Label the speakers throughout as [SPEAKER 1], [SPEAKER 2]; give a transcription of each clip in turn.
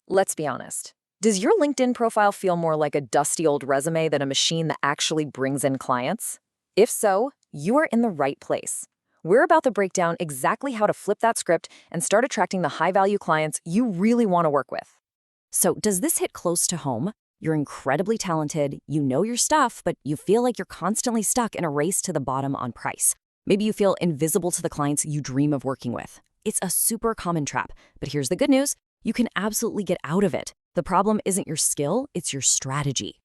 [SPEAKER 1] Let's be honest. Does your LinkedIn profile feel more like a dusty old resume than a machine that actually brings in clients? If so, you are in the right place. We're about to break down exactly how to flip that script and start attracting the high-value clients you really want to work with.
[SPEAKER 2] So, does this hit close to home? You're incredibly talented, you know your stuff, but you feel like you're constantly stuck in a race to the bottom on price. Maybe you feel invisible to the clients you dream of working with. It's a super common trap, but here's the good news. You can absolutely get out of it. The problem isn't your skill, it's your strategy.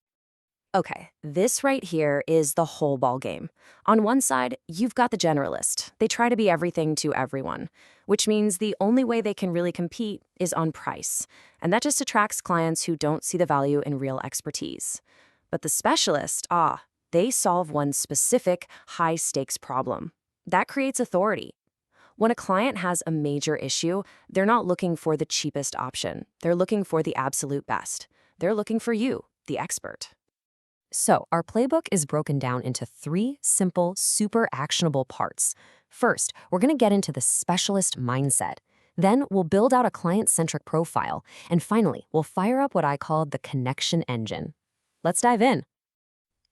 [SPEAKER 2] Okay, this right here is the whole ball game. On one side, you've got the generalist. They try to be everything to everyone, which means the only way they can really compete is on price. And that just attracts clients who don't see the value in real expertise. But the specialist, they solve one specific high-stakes problem. That creates authority. When a client has a major issue, they're not looking for the cheapest option. They're looking for the absolute best. They're looking for you, the expert. So, our playbook is broken down into 3 simple, super actionable parts. First, we're going to get into the specialist mindset. Then, we'll build out a client-centric profile. And finally, we'll fire up what I call the connection engine. Let's dive in.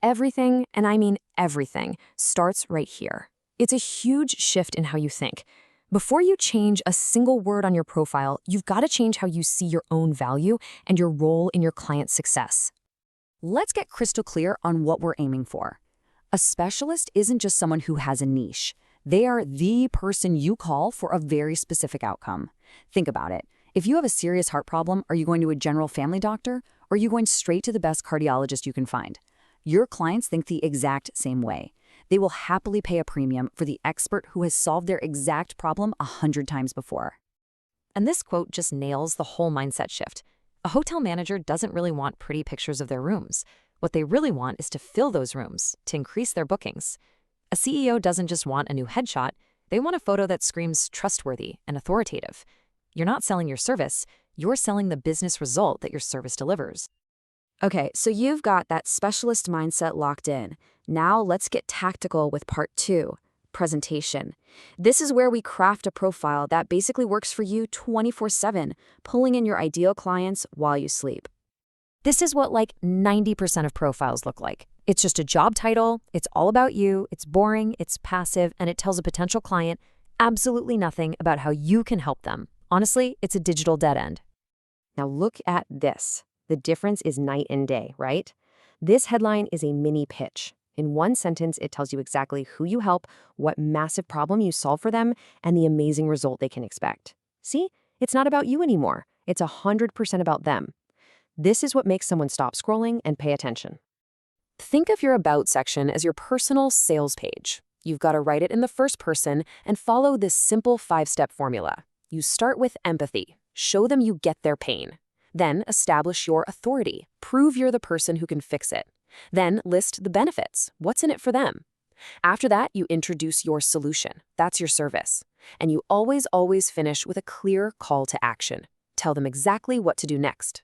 [SPEAKER 2] Everything, and I mean everything, starts right here. It's a huge shift in how you think. Before you change a single word on your profile, you've got to change how you see your own value and your role in your client's success. Let's get crystal clear on what we're aiming for. A specialist isn't just someone who has a niche. They are the person you call for a very specific outcome. Think about it. If you have a serious heart problem, are you going to a general family doctor, or are you going straight to the best cardiologist you can find? Your clients think the exact same way. They will happily pay a premium for the expert who has solved their exact problem 100 times before. And this quote just nails the whole mindset shift. A hotel manager doesn't really want pretty pictures of their rooms. What they really want is to fill those rooms, to increase their bookings. A CEO doesn't just want a new headshot, they want a photo that screams trustworthy and authoritative. You're not selling your service, you're selling the business result that your service delivers. Okay, so you've got that specialist mindset locked in. Now let's get tactical with part 2. Presentation. This is where we craft a profile that basically works for you 24/7, pulling in your ideal clients while you sleep. This is what like 90% of profiles look like. It's just a job title, it's all about you, it's boring, it's passive, and it tells a potential client absolutely nothing about how you can help them. Honestly, it's a digital dead end. Now look at this. The difference is night and day, right? This headline is a mini pitch. In one sentence, it tells you exactly who you help, what massive problem you solve for them, and the amazing result they can expect. See? It's not about you anymore. It's 100% about them. This is what makes someone stop scrolling and pay attention. Think of your About section as your personal sales page. You've got to write it in the first person and follow this simple 5-step formula. You start with empathy. Show them you get their pain. Then establish your authority. Prove you're the person who can fix it. Then list the benefits. What's in it for them? After that, you introduce your solution. That's your service. And you always finish with a clear call to action. Tell them exactly what to do next.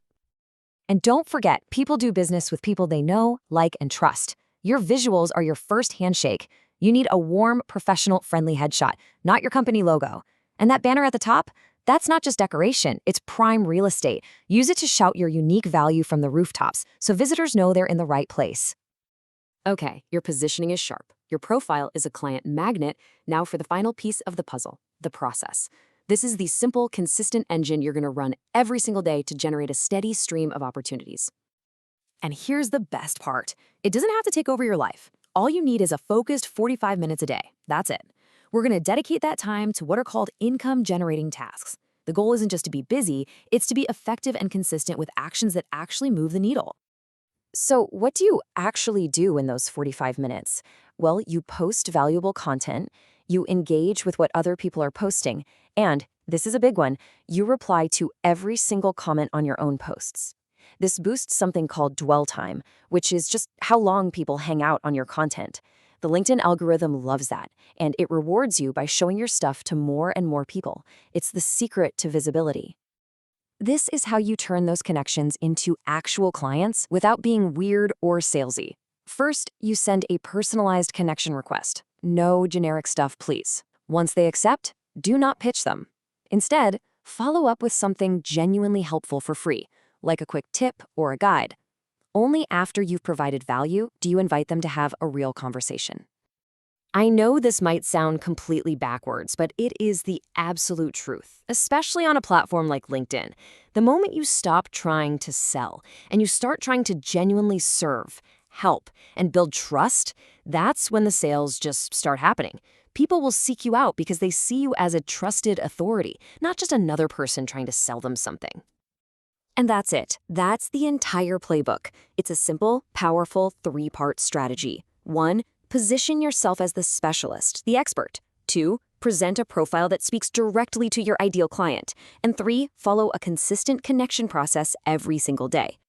[SPEAKER 2] And don't forget, people do business with people they know, like, and trust. Your visuals are your first handshake. You need a warm, professional, friendly headshot, not your company logo. And that banner at the top? That's not just decoration, it's prime real estate. Use it to shout your unique value from the rooftops so visitors know they're in the right place. Okay, your positioning is sharp. Your profile is a client magnet. Now for the final piece of the puzzle, the process. This is the simple, consistent engine you're going to run every single day to generate a steady stream of opportunities. And here's the best part. It doesn't have to take over your life. All you need is a focused 45 minutes a day. That's it. We're going to dedicate that time to what are called income-generating tasks. The goal isn't just to be busy, it's to be effective and consistent with actions that actually move the needle. So what do you actually do in those 45 minutes? Well, you post valuable content, you engage with what other people are posting, and, this is a big one, you reply to every single comment on your own posts. This boosts something called dwell time, which is just how long people hang out on your content. The LinkedIn algorithm loves that, and it rewards you by showing your stuff to more and more people. It's the secret to visibility. This is how you turn those connections into actual clients without being weird or salesy. First, you send a personalized connection request. No generic stuff, please. Once they accept, do not pitch them. Instead, follow up with something genuinely helpful for free, like a quick tip or a guide. Only after you've provided value do you invite them to have a real conversation. I know this might sound completely backwards, but it is the absolute truth, especially on a platform like LinkedIn. The moment you stop trying to sell and you start trying to genuinely serve, help, and build trust, that's when the sales just start happening. People will seek you out because they see you as a trusted authority, not just another person trying to sell them something. And that's it. That's the entire playbook. It's a simple, powerful 3-part strategy. 1. Position yourself as the specialist, the expert. 2. Present a profile that speaks directly to your ideal client. And 3. Follow a consistent connection process every single day.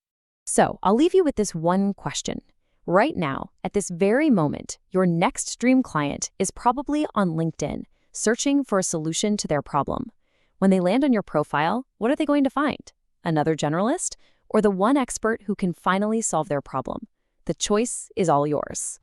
[SPEAKER 2] So, I'll leave you with this one question. Right now, at this very moment, your next dream client is probably on LinkedIn, searching for a solution to their problem. When they land on your profile, what are they going to find? Another generalist? Or the one expert who can finally solve their problem? The choice is all yours.